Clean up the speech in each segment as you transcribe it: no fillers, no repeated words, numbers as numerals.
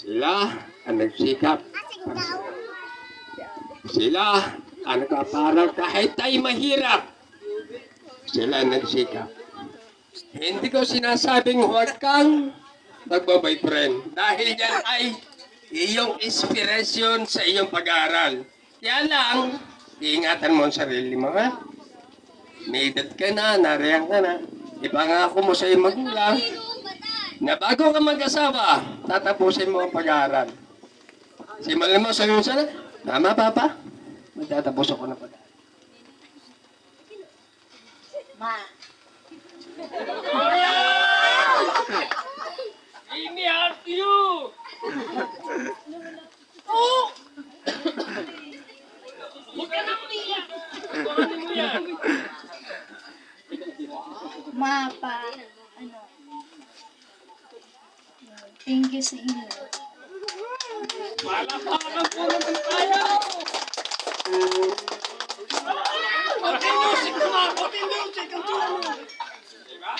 Sila ang nagsikap. Sila ang nagpaparang kahit tayo mahirap. Sila ang nagsikap. Hindi ko sinasabing huwag kang magbaboyfriend dahil yan ay iyong inspirasyon sa iyong pag-aaral. Kaya lang, iingatan mo ang sarili mo, ha? May edad ka na, nariyan ka na. Ipangako mo sa iyong magulang na bago ka mag-asawa, tatapusin mo ang pag-aaral. Simulan mo sa iyong sana, tama, Papa? Magtatapos ako ng pag-aaral. Ma. Amy, help you! Oh! Huwag ka nang umiyak! Kuhanin mo yan! Ma, pa, thank you sa inyo. Palakpakan po naman tayo! Konti music naman! Konti music! Ang tulo! Diba?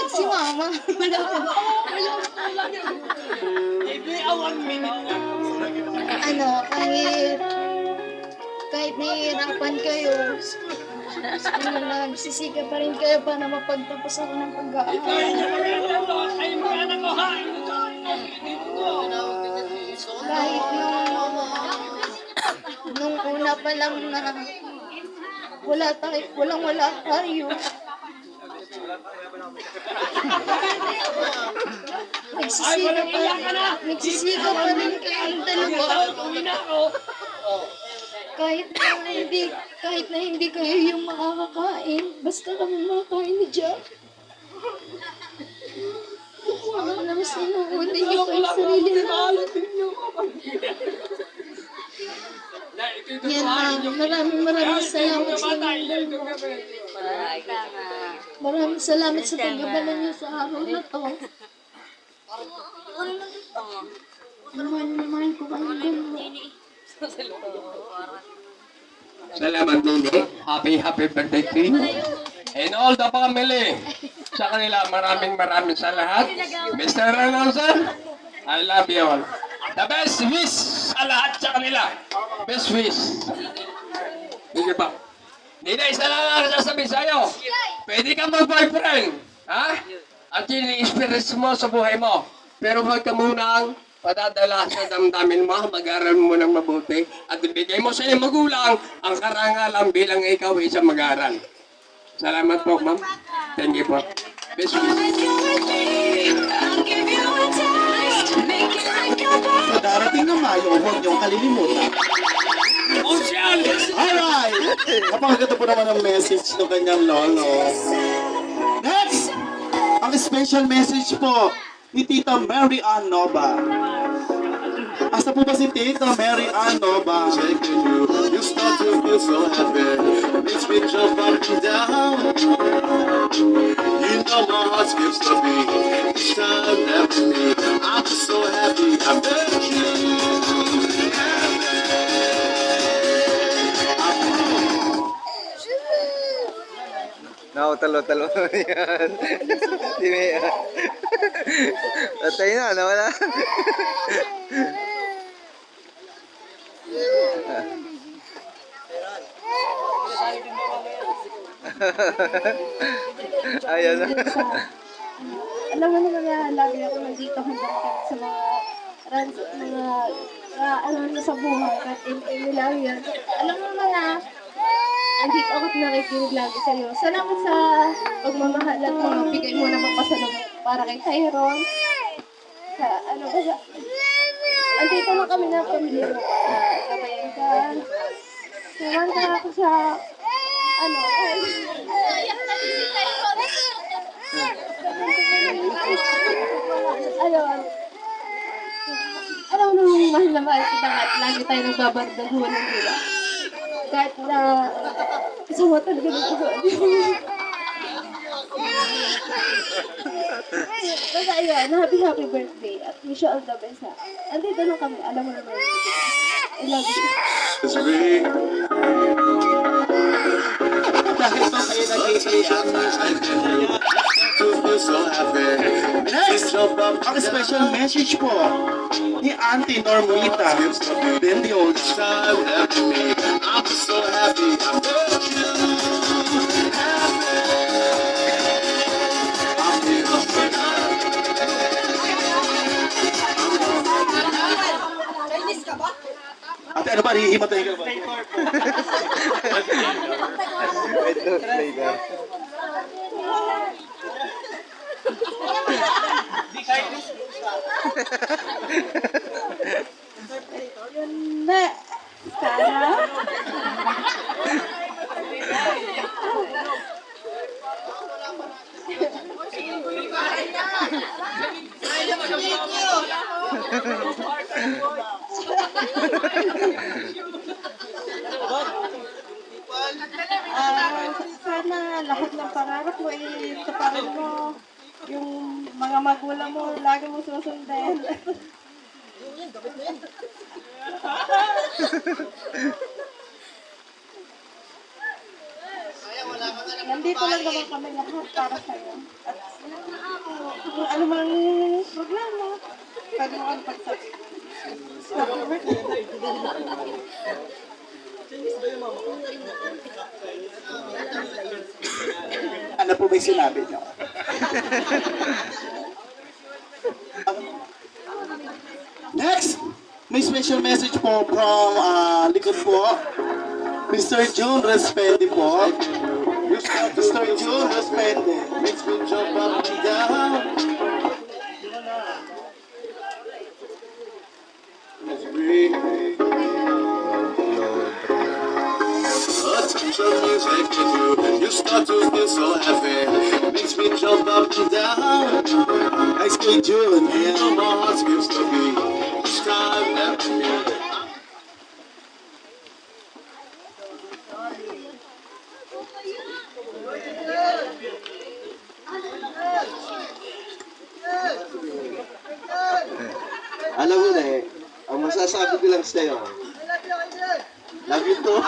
Si Mama. Amy, 1 minute lang. Kahit nahihirapan kayo, nagsisika pa rin kayo para mapagtapos ako ng Ikaw pag-aaral. yung napagkakalo. Ay, mga anak ko, ha? Kahit nung una pa lang na wala tayo. Nagsisika pa rin kayong dalawa. Uwi na ako. Kahit na hindi kayo yung makakakain, basta kami makakain ni Jack. Ano naman sinuhuli niyo kayo sarili namin. Yan maraming salamat sa inyo. Maraming salamat sa paggabala niyo sa araw na to. Mahal ko kayo dalawa. Salamat, Nini. Happy birthday to you. And all the family. Sa kanila, maraming sa lahat. Mr. Announcer, I love you all. The best wish sa lahat sa kanila. Best wish. Sige pa. Nina, isa lang ang sasabihin sa'yo. Pwede kang mag-boyfriend. Ha? At ini-experience mo sa buhay mo. Pero huwag ka munang padadala sa damdamin mo, mag-aral mo ng mabuti, at ibigay mo sa iyong magulang ang karangalan bilang ikaw isang mag-aral. Salamat po, ma'am. Thank you po. Best wishes. Sa darating na Mayo, huwag niyong kalilimutan. Ocean! Alright! Napakaganda po naman ang message ng kanyang lolo. Next! Ang special message po ni Tita Mary Ann Nova. Asa po ba si Tita Mary Ann Nova? Taking you, you start to feel so happy. Makes me jump up and down. You know my heart skips a beat. Each time that we meet, I'm just so happy I met you. Talo yan. Di may... Patay na, nawala. Ayan na. Alam mo naman na lagi ako nandito hanggang sa ano sa buhay at lang yan. Alam mo naman na andito ako at nakikinig lagi sa'yo. Salamat sa pagmamahal at mga bigay mo na magpasalubong para kay Tyrone. Sa ano ba sa... Andito na kami na pamilya mo. Kabayan ka. Sumanta ako sa... Ano? Alam mo nung mahal na mahal kita at lagi tayo nagbabardaguan ng dila. Kahit na kasama talaga ng tuwan. Basta ayun, happy birthday at wish you all the best ha. Andito lang kami, alam mo naman. I love you. Dahil ba kayo nag-iiyak? to feel so happy. Makes me Next, jump up ang and special down. message po ni Auntie Normita Bendios. Time after me, I'm just so happy I met you. Happy. I'm here for Ate, ano ba? Hihimatay ka ba? Ito, later. Na, sana. Sana lahat ng pangarap mo tuparin mo. Yung mga magulang mo, lagi mo susundin. Nandito lang naman kami lahat para sa'yo. At kung ano man problema, pwede mo kang pagsabi. Ano po ba yung sinabi niyo? Next, may special message po from likod po. Mr. June Respende po. Mr. June Respende. makes me jump up and down. It's me. A touch of music in you start to feel so happy. Makes me jump up and down. High School June. You know Ayan. my heart skips the beat. Each time that we Alam mo na eh, ang masasabi ko lang sa'yo, love you too.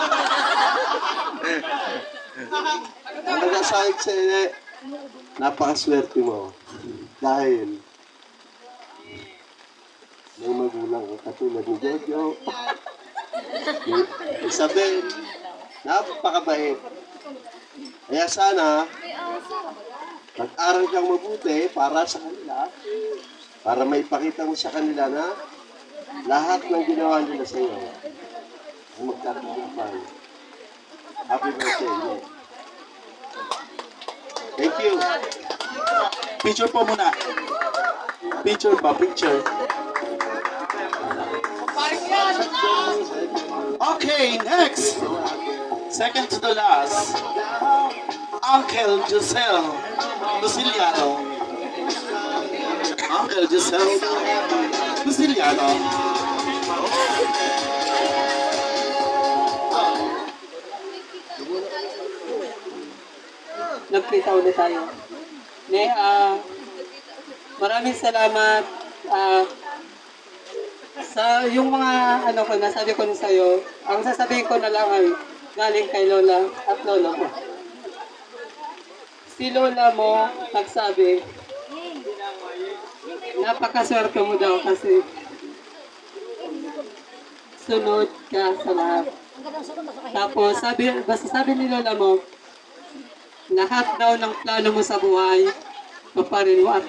Ang nagsasabi ko sa'yo eh, napakaswerte mo. Dahil, may magulang ka katulad ni Jojo, ni Isabel, napakabait. Kaya sana, mag-aral kang mabuti para sa kanila, para maipakita mo sa kanila na lahat ng ginawa nila sa iyo ay magtatagumpay. Happy birthday. Yeah. Thank you. Picture po muna. Picture pa, picture. Okay, next. Second to the last. Uncle Giselle Luciliano. Uncle Giselle Luciliano. Nagkita ulit tayo. Maraming salamat sa yung mga ano ko nasabi ko sa iyo. Ang sasabihin ko na lang ay galing kay Lola at Lolo mo. Si Lola mo nagsabi, napakaswerte mo daw kasi sunod ka sa lahat. Tapos basta sabi ni Lola mo, lahat daw ng plano mo sa buhay, paparin mo at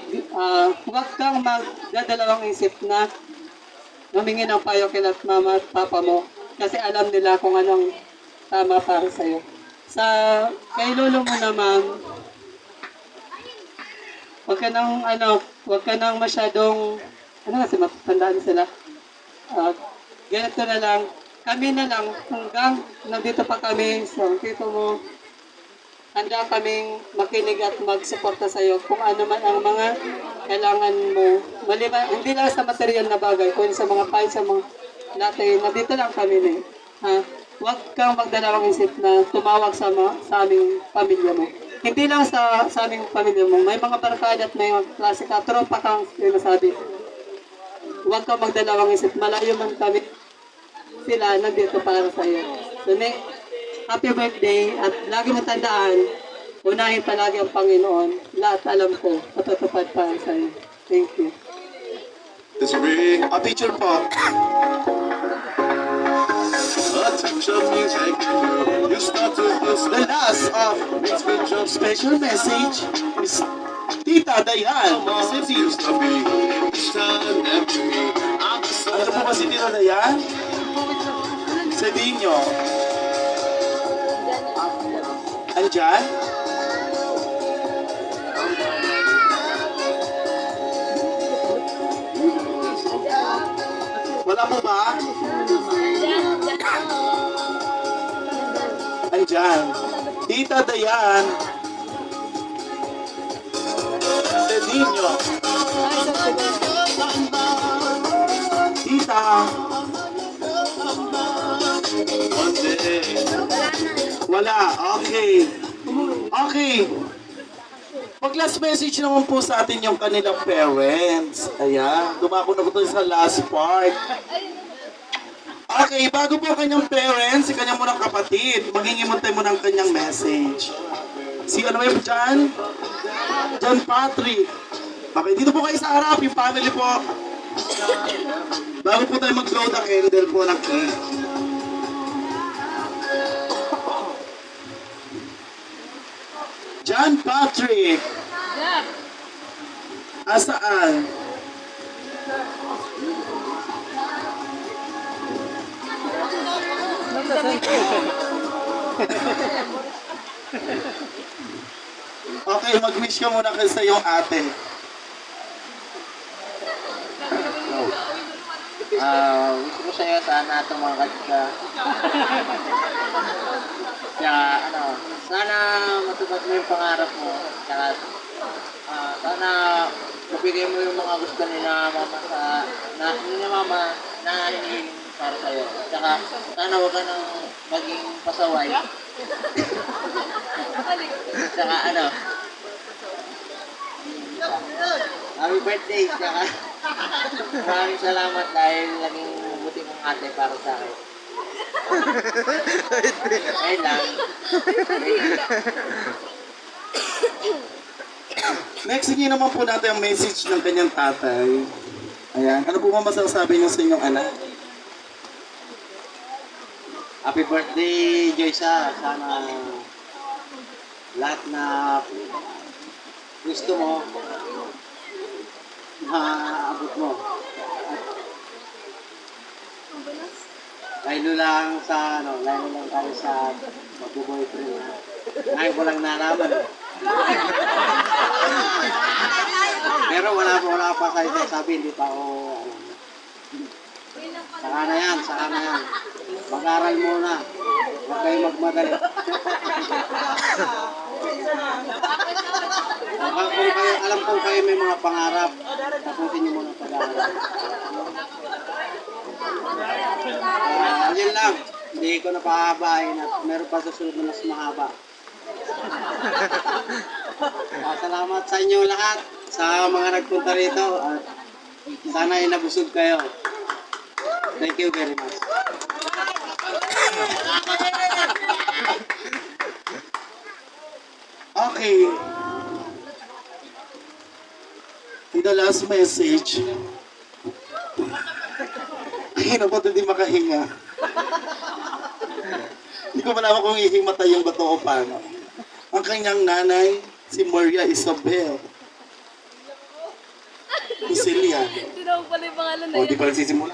huwag kang magdadalawang isip na humingi ng payo kila mama at papa mo kasi alam nila kung anong tama para sa'yo. Kay lolo mo naman, huwag ka nang masyadong, kasi matandaan sila. Ganito na lang, kami na lang, hanggang nandito pa kami sa tito mo, handa kaming makinig at magsuporta sa iyo kung ano man ang mga kailangan mo. Hindi lang sa material na bagay, kundi sa mga files, sa mga natin, nandito lang kami na Huwag kang magdalawang isip na tumawag sa aming pamilya mo. Hindi lang sa aming pamilya mo, may mga barkada at may mga klase ka, tropa kang sinasabi. Huwag kang magdalawang isip, malayo man kami, sila nandito para sa iyo. So, happy birthday at lagi mo tandaan, unahin palagi ang Panginoon. Lahat alam ko, patutupad para sa iyo. Thank you. This ring, A picture po. a touch of music, and you start to feel The last of makes me jump. special message is Tita Dayan. City. Used to be each time after me. I'm just so Ano po ba si Tita Dayan? Cedinho. Andyan? Wala po ba? Andyan. Tita Dayan. Cedinho. Tita. one day. Wala. Okay. Okay. Pag last message naman po sa atin yung kanilang parents. Ayan. Dumako na po tayo sa last part. Okay, bago po ang kanyang parents, si kanyang munang kapatid, maghingi tayo muna ng kanyang message. Si ano yung John? John Patrick. Okay, dito po kayo sa harap, yung family po. Bago po tayo mag-blow the candle po ng cake. John Patrick. Asaan? Okay, mag-wish ka muna kasi sa iyong ate. Gusto ko sa'yo sana tumakas ka. Kaya sana matupad mo yung pangarap mo. Kaya sana mabigay mo yung mga gusto ni na mama ni mama na hinihiling para sa'yo. Tsaka sana huwag ka nang maging pasaway. Tsaka happy birthday. Tsaka maraming salamat dahil naging buti mong ate para sa akin. Ayun lang. Next, hindi naman po natin ang message ng kanyang tatay. Ayan, ano po ba masasabi niyo sa inyong anak? Happy birthday, Joyce. Sana lahat na gusto mo, maabot mo. Lalo lang tayo sa mag-boyfriend. Ngayon ko lang nalaman. Pero wala pa sa sabi, hindi pa ako, saka na yan. Mag-aral muna. Huwag kayo magmadali. Alam kong kayo may mga pangarap. Tapusin niyo muna pag-aaral. Yun lang. Hindi ko na pahabain at meron pa susunod na mas mahaba. Salamat sa inyo lahat, sa mga nagpunta rito. At sana ay nabusog kayo. Thank you very much. Okay. In the last message, ay, naku, hindi makahinga. Hindi ko malaman kung ihimatay yung bato o paano. Ang kanyang nanay, si Maria Isabel. Isilia. Hindi na pala yung pangalan na O, di pa nagsisimula.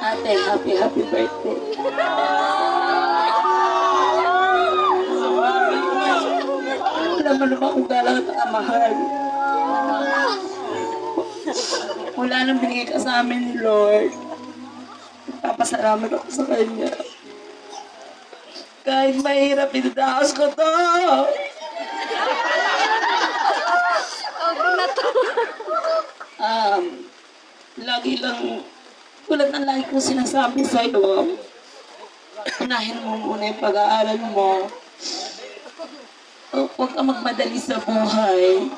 Ate, happy birthday. Wala man naman kung galang at kamahal. Wala nang binigay ka sa amin ni Lord. Papasalamat ako sa Kanya. Kahit mahirap, pinadaos ko to. Lagi lang, tulad ng lagi kong sinasabi sa'yo, unahin mo muna yung pag-aaral mo. Huwag ka magmadali sa buhay.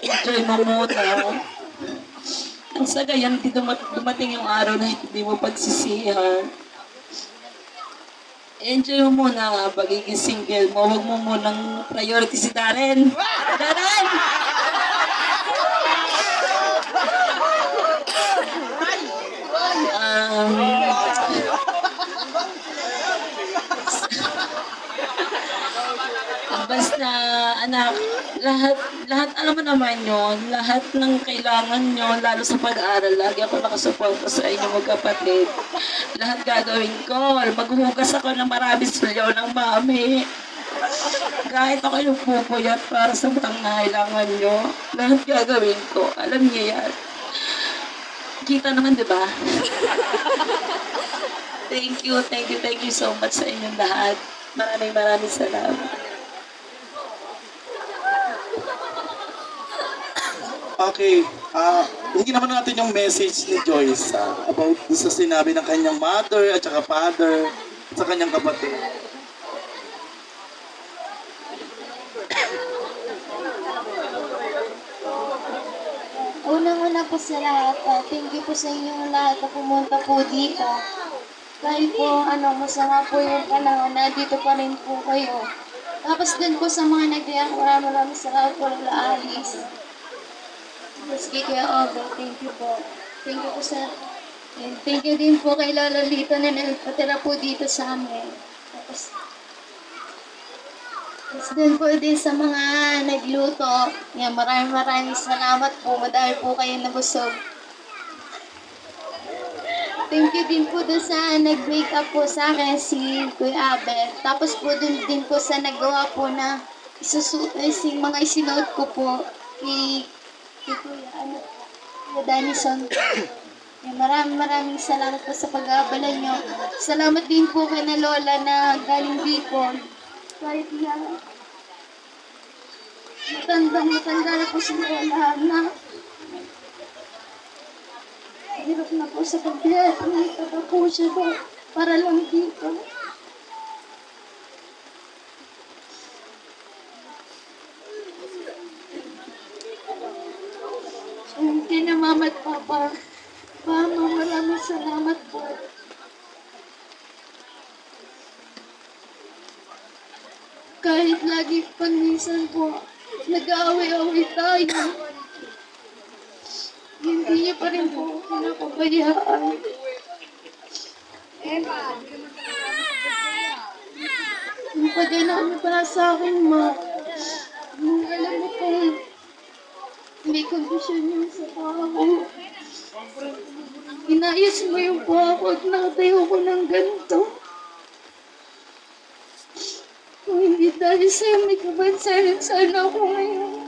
Enjoy mo muna. Ang sa gayon, dumating yung araw na hindi mo pagsisihan. Enjoy mo muna nga pagiging single mo. Huwag mo munang priority si Darren. Darren! Basta, anak, lahat alam mo naman yon, lahat ng kailangan nyo, lalo sa pag-aaral, lagi ako nakasuporta sa inyo magkapatid. Lahat gagawin ko, maghuhugas ako ng marami sulyaw ng mami. Kahit ako yung pupuyat para sa pangangailangan nyo, lahat gagawin ko, alam niyo yan. Kita naman, di ba? Thank you so much sa inyong lahat. Maraming salamat. Okay, hindi naman natin yung message ni Joyce about sa sinabi ng kanyang mother at saka father at sa kanyang kapatid. Unang-una po sa lahat, thank you po sa inyong lahat na pumunta po dito. Kahit po masama po yung panahon, nandito pa rin po kayo. Tapos din po sa mga nagdiyang maraming salamat po ng Alice. Maski Kuya Ogo, thank you po. Thank you po and thank you din po kay Lola Lito na nagpatira po dito sa amin. Tapos din po din sa mga nagluto. Yan, maraming salamat po. Madami po kayo nabusog. Thank you din po doon sa nag-make up po sa akin, si Kuya Abel. Tapos po din po sa nagawa po na mga isinuot ko po kay Kuya Danison. Maraming salamat po sa pag-aabala nyo. Salamat din po kay na Lola na galing Bicol. Kahit na matanda na po si Lola na hirap na po sa pagbiyahe. Nagtaka po siya po para lang dito. Kina Mama at Papa, Mama, maraming salamat po. Kahit lagi minsan po, nag-aaway-aaway tayo, hindi niya pa rin po pinapabayaan. Yung pag-alami para sa akin, Ma, alam mo po, may kondisyon yung sa ako. Inayos mo yung po ako at nakatayo ko ng ganito. Kung hindi dahil sa'yo, may kabansayan sana ako ngayon.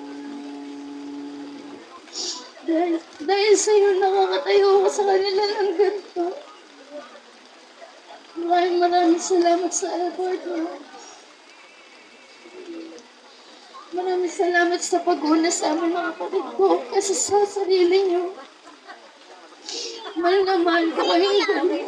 Dahil sa'yo, nakakatayo ko sa kanila ng ganito. Maraming salamat sa effort mo. Maraming salamat sa pag-una sa amin mga kapatid ko kasi sa sarili niyo. Mahal na mahal ko kayong ganun.